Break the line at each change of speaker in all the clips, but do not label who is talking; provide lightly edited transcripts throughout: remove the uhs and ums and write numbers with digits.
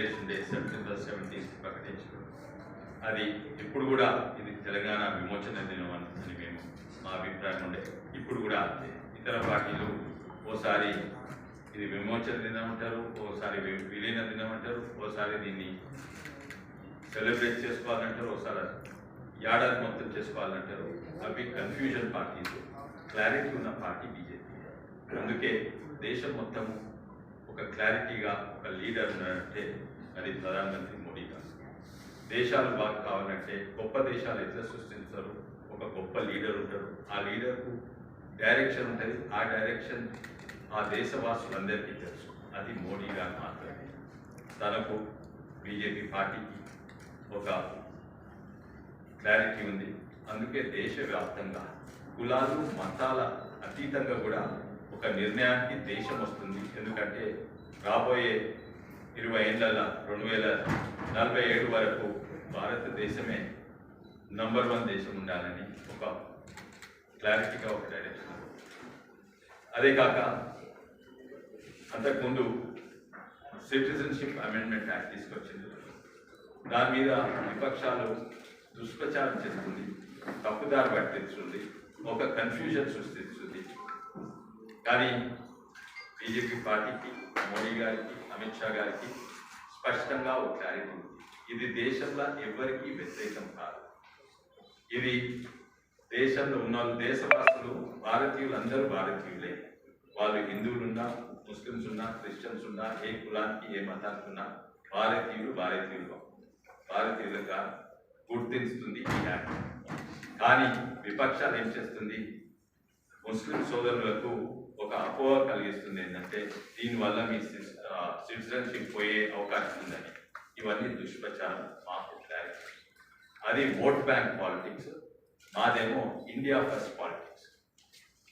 Liberation day September 17 ప్రకటించారు. అది ఇప్పుడు కూడా ఇది తెలంగాణ విమోచన దినం అని మేము మా అభిప్రాయం ఉండే. ఇప్పుడు కూడా ఇతర పార్టీలు ఓసారి ఇది విమోచన దినం అంటారు, ఓసారి విలీన దినం అంటారు, ఓసారి దీన్ని సెలబ్రేట్ చేసుకోవాలంటారు, ఓసారి ఏడాది మొత్తం చేసుకోవాలంటారు. అవి కన్ఫ్యూజన్ పార్టీస్. క్లారిటీ ఉన్న పార్టీ బీజేపీ. అందుకే దేశం మొత్తం ఒక క్లారిటీగా ఒక లీడర్ ఉన్నారంటే అది ప్రధానమంత్రి మోడీ గారు. దేశాలు బాగా కావాలంటే గొప్ప దేశాలు ఎట్లా సృష్టిస్తారు? ఒక గొప్ప లీడర్ ఉంటారు, ఆ లీడర్కు డైరెక్షన్ ఉంటుంది, ఆ డైరెక్షన్ ఆ దేశవాసులందరికీ తెలుసు. అది మోడీ గారు మాత్రమే. తనకు బీజేపీ పార్టీకి ఒక క్లారిటీ ఉంది. అందుకే దేశవ్యాప్తంగా కులాలు మతాల అతీతంగా కూడా ఒక నిర్ణయానికి దేశం వస్తుంది. ఎందుకంటే రాబోయే 20 ఏళ్ళ 2047 వరకు భారతదేశమే నంబర్ 1 దేశం ఉండాలని ఒక క్లారిటీగా ఒక డైరెక్షన్. అదే కాక అంతకుముందు సిటిజన్షిప్ అమెండ్మెంట్ యాక్ట్ తీసుకొచ్చింది. దాని మీద విపక్షాలు దుష్ప్రచారం చేస్తుంది, తప్పుదారి పట్టిస్తుంది, ఒక కన్ఫ్యూజన్ సృష్టిస్తుంది. కానీ బీజేపీ పార్టీకి, మోడీ గారికి, అమిత్ షా గారికి స్పష్టంగా ఒక క్లారిటీ ఉంది. ఇది దేశంలో ఎవరికీ వ్యతిరేకం కాదు. ఇది దేశంలో ఉన్న దేశవాసులు, భారతీయులు అందరూ భారతీయులే. వాళ్ళు హిందువులున్నా, ముస్లిమ్స్ ఉన్నా, క్రిస్టియన్స్ ఉన్నా, ఏ కులానికి ఏ మతానికి ఉన్నా భారతీయులుగా గుర్తిస్తుంది ఈ యాక్ట్. కానీ విపక్షాలు ఏం చేస్తుంది? ముస్లిం సోదరులకు ఒక అపోహ కలిగిస్తుంది. ఏంటంటే దీనివల్ల మీ సిటిజన్షిప్ పోయే అవకాశం ఉందని. ఇవన్నీ దుష్ప్రచారం. మాకు క్లారిటీ. అది ఓట్ బ్యాంక్ పాలిటిక్స్, మాదేమో ఇండియా ఫస్ట్ పాలిటిక్స్.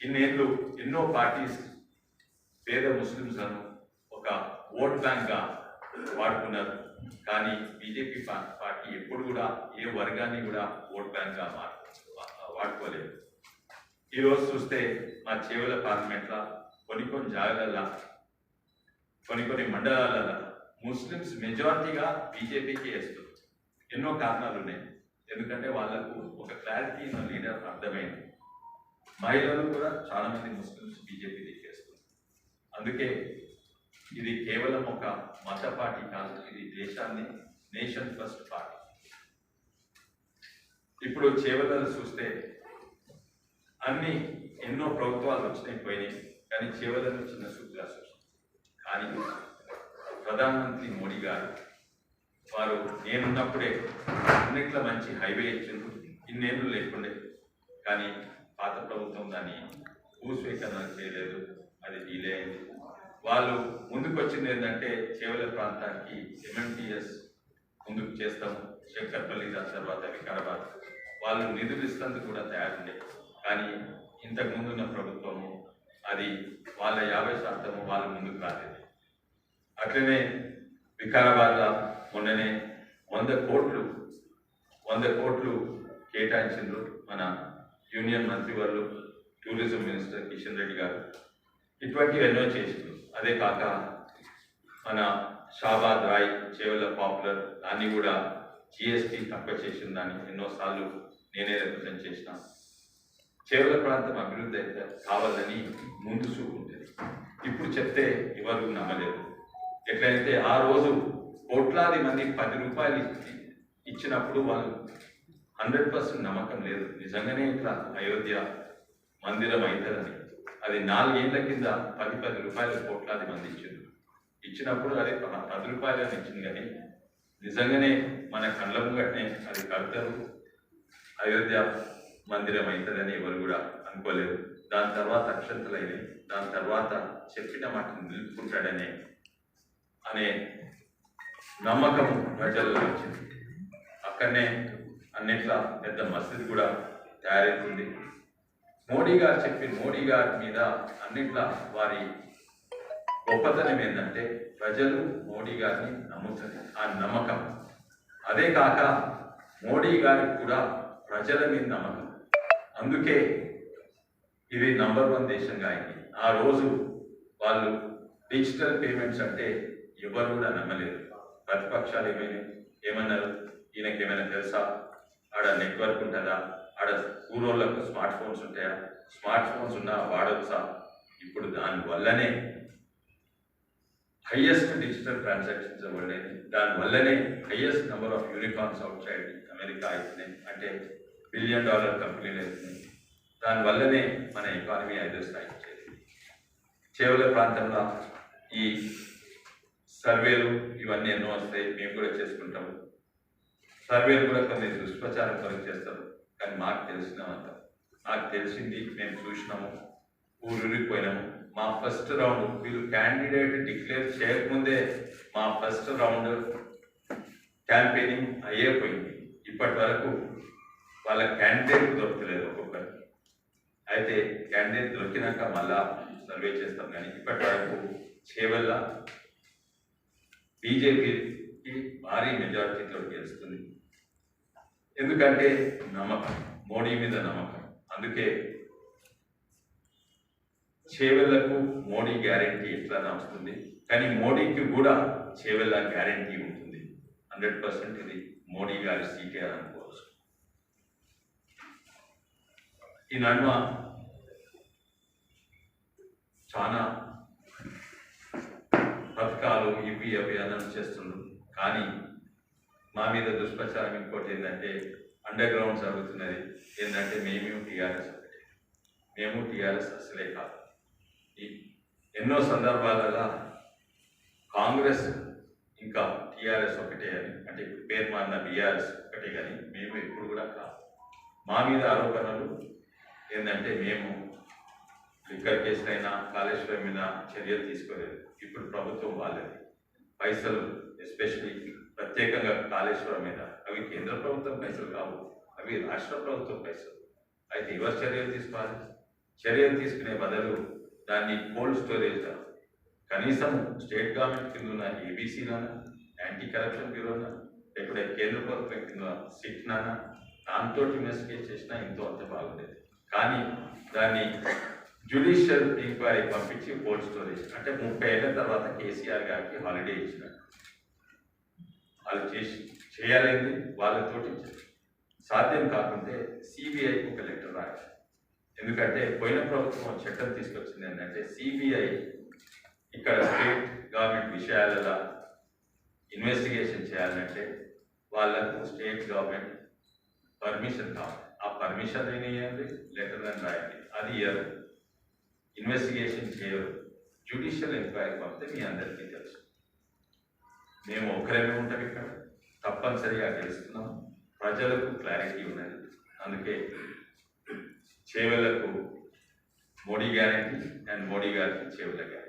ఇన్నేళ్ళు ఎన్నో పార్టీస్ పేద ముస్లింలను ఒక ఓట్ బ్యాంక్గా వాడుకున్నారు. కానీ బీజేపీ పార్టీ ఎప్పుడు కూడా ఏ వర్గాన్ని కూడా ఓట్ బ్యాంక్గా వాడుకోలేదు. ఈరోజు చూస్తే మా చేవెళ్ళ పార్లమెంట్లో కొన్ని జాగాలలో, కొన్ని మండలాలలో ముస్లిమ్స్ మెజారిటీగా బీజేపీకి వేస్తారు. ఎన్నో కారణాలు ఉన్నాయి. ఎందుకంటే వాళ్ళకు ఒక క్లారిటీ ఉన్న లీడర్ అర్థమైంది. మహిళలు కూడా చాలామంది ముస్లిమ్స్ బీజేపీకి వేస్తారు. అందుకే ఇది కేవలం ఒక మత పార్టీ కాదు, ఇది దేశాన్ని నేషన్ ఫస్ట్ పార్టీ. ఇప్పుడు చేవెళ్ళలో చూస్తే ఎన్నో ప్రభుత్వాలు వచ్చినాయి పోయినాయి, కానీ చేవెళ్ళలో చిన్న సుగ్లాస్ వచ్చింది. కానీ ప్రధానమంత్రి మోడీ గారు వారు నేనున్నప్పుడే అన్నిట్లో మంచి హైవే ఇచ్చిండ్రు. ఇన్నేళ్ళు లేకుండే, కానీ పాత ప్రభుత్వం దాన్ని భూస్వీకరణ చేయలేదు, అది డీలే అయింది. వాళ్ళు ముందుకు వచ్చింది ఏంటంటే చేవెళ్ళ ప్రాంతానికి MMTS ముందుకు చేస్తాము, శంకర్పల్లి దాని తర్వాత వికారాబాద్. వాళ్ళు నిధులు ఇస్తందుకు కూడా తయారుండే. కానీ ఇంతకు ముందున్న ప్రభుత్వము అది వాళ్ళ 50% వాళ్ళు ముందుకు రాలేదు. అట్లనే వికారాబాద్లో మొన్ననే 100 కోట్లు కేటాయించిండ్రు మన యూనియన్ మంత్రి వాళ్ళు, టూరిజం మినిస్టర్ కిషన్ రెడ్డి గారు. ఇటువంటివి ఎన్నో చేసిండ్రు. అదే కాక మన షాబాద్ రాయ్ చేవెళ్ళ పాపులర్, దాన్ని కూడా GST తక్కువ చేసిన దాన్ని ఎన్నోసార్లు నేనే రిప్రజెంట్ చేసిన. చేవెళ్ళ ప్రాంతం అభివృద్ధి అయితే కావాలని ముందు చూపుంటుంది. ఇప్పుడు చెప్తే ఎవరు నమ్మలేదు. ఎట్లయితే ఆ రోజు కోట్లాది మంది 10 రూపాయలు ఇచ్చినప్పుడు వాళ్ళు 100% నమ్మకం లేదు, నిజంగానే ఇట్లా అయోధ్య మందిరం అవుతుందని. అది 4 ఏళ్ల కింద 10 రూపాయలు కోట్లాది మంది ఇచ్చినప్పుడు అది 10 రూపాయలు అని ఇచ్చింది. కానీ నిజంగానే మన కళ్ళ ముంగట్నే అది కడతారు, అయోధ్య మందిరం అవుతుందని ఎవరు కూడా అనుకోలేదు. దాని తర్వాత అక్షంతలైనవి, దాని తర్వాత చెప్పిన మాటను నిలుపుకుంటాడనే నమ్మకం ప్రజల్లో వచ్చింది. అక్కడనే అన్నిట్లా పెద్ద మసీదు కూడా తయారవుతుంది. మోడీ గారి మీద అన్నిట్లా వారి గొప్పతనం ఏంటంటే ప్రజలు మోడీ గారిని నమ్ముతుంది, ఆ నమ్మకం. అదే కాక మోడీ గారికి కూడా ప్రజల మీద నమ్మకం. అందుకే ఇది నంబర్ 1 దేశంగా అయింది. ఆ రోజు వాళ్ళు డిజిటల్ పేమెంట్స్ అంటే ఎవరు కూడా నమ్మలేదు. ప్రతిపక్షాలు ఏమన్నారు, ఈయనకి ఏమైనా తెలుసా, ఆడ నెట్వర్క్ ఉంటుందా, ఆడ ఊరోళ్ళకు స్మార్ట్ ఫోన్స్ ఉంటాయా, స్మార్ట్ ఫోన్స్ ఉన్నా వాడొచ్చా. ఇప్పుడు దానివల్లనే హైయెస్ట్ డిజిటల్ ట్రాన్సాక్షన్స్ అవ్వలేదు, దానివల్లనే highest number of unicorns out side America అవుతున్నాయి, అంటే $1 బిలియన్ కంపెనీలు అవుతున్నాయి. దానివల్లనే మన ఎకానమీ 5వ స్థాయికి చేరింది. చేవల ప్రాంతంలో ఈ సర్వేలు ఇవన్నీ ఎన్నో వస్తాయి, మేము కూడా చేసుకుంటాము. సర్వేలు కూడా కొన్ని దుష్ప్రచారం కొరకు చేస్తారు, కానీ మాకు తెలిసింది మేము చూసినాము, ఊరిపోయినాము. మా ఫస్ట్ రౌండ్ వీళ్ళు క్యాండిడేట్ డిక్లేర్ చేయకముందే మా ఫస్ట్ రౌండ్ క్యాంపెయినింగ్ అయ్యేపోయింది. ఇప్పటి వరకు వాళ్ళ క్యాండిడేట్ దొరకలేదు ఒక్కొక్కరు. అయితే క్యాండిడేట్ దొరికినాక మళ్ళా సర్వే చేస్తాం, కానీ ఇప్పటి వరకు చేవల్ల బీజేపీకి భారీ మెజారిటీతో గెలుస్తుంది. ఎందుకంటే నమ్మకం, మోడీ మీద నమ్మకం. అందుకే చేవెళ్లకు మోడీ గ్యారెంటీ ఎట్లా వస్తుంది, కానీ మోడీకి కూడా చేవెళ్ళ గ్యారెంటీ ఉంటుంది. 100% ఇది మోడీ గారి సీటే అని అనుకోవచ్చు. ఈ నడుమ చాలా పథకాలు ఇవి అవి అనౌన్స్ చేస్తున్నారు, కానీ మా మీద దుష్ప్రచారం ఇంకోటి ఏంటంటే అండర్ గ్రౌండ్ జరుగుతున్నది. ఏంటంటే మేము టీఆర్ఎస్ ఒకటే, మేము టీఆర్ఎస్ అసలే కాదు. ఎన్నో సందర్భాలలో కాంగ్రెస్ ఇంకా టీఆర్ఎస్ ఒకటే అని, అంటే ఇప్పుడు పేరు మారిన బీఆర్ఎస్ ఒకటే, కానీ మేము ఎప్పుడు కూడా కాదు. మా మీద ఆరోపణలు ఏంటంటే మేము లిక్కర్ కేసులైనా కాళేశ్వరం మీద చర్యలు తీసుకోలేదు. ఇప్పుడు ప్రభుత్వం వాళ్ళది పైసలు, ఎస్పెషలీ ప్రత్యేకంగా కాళేశ్వరం మీద, అవి కేంద్ర ప్రభుత్వం పైసలు కావు, అవి రాష్ట్ర ప్రభుత్వం పైసలు. అయితే ఎవరు చర్యలు తీసుకోవాలి? చర్యలు తీసుకునే బదులు దాన్ని కోల్డ్ స్టోరేజ్గా కనీసం స్టేట్ గవర్నమెంట్ కింద ఉన్న ఏబీసీలోనా, యాంటీ కరప్షన్ బ్యూరోనా, లేకపోతే కేంద్ర ప్రభుత్వం కింద సిట్నానా, దాంతో ఇన్వెస్టిగేట్ చేసినా ఎంతో అంత బాగుండేది. కానీ దాన్ని జ్యుడిషియల్ ఎంక్వైరీ పంపించి కోల్డ్ స్టోరేజ్, అంటే 30 ఏళ్ల తర్వాత కేసీఆర్ గారికి హాలిడే ఇచ్చినట్టు. వాళ్ళు చేయాలేంది వాళ్ళతోటి సాధ్యం కాకుంటే సిబిఐకి ఒక లెటర్ రాయాలి. ఎందుకంటే పోయిన ప్రభుత్వం చట్టం తీసుకొచ్చింది ఏంటంటే సిబిఐ ఇక్కడ స్టేట్ గవర్నమెంట్ విషయాలలో ఇన్వెస్టిగేషన్ చేయాలంటే వాళ్ళకు స్టేట్ గవర్నమెంట్ పర్మిషన్ కావాలి. ఆ పర్మిషన్ ఏమి లెటర్ అని రాయండి, అది ఇయ్యరు, ఇన్వెస్టిగేషన్ చేయరు, జ్యుడిషియల్ ఎంక్వైరీ పంపితే మీ అందరికీ తెలుసు. మేము ఒకరేమే ఉంటాం, ఇక్కడ తప్పనిసరిగా గెలుస్తున్నాం, ప్రజలకు క్లారిటీ ఉన్నది. అందుకే చేవెళ్లకు మోడీ గ్యారెంటీ అండ్ మోడీ గారికి చేవెళ్ల గ్యారెంటీ.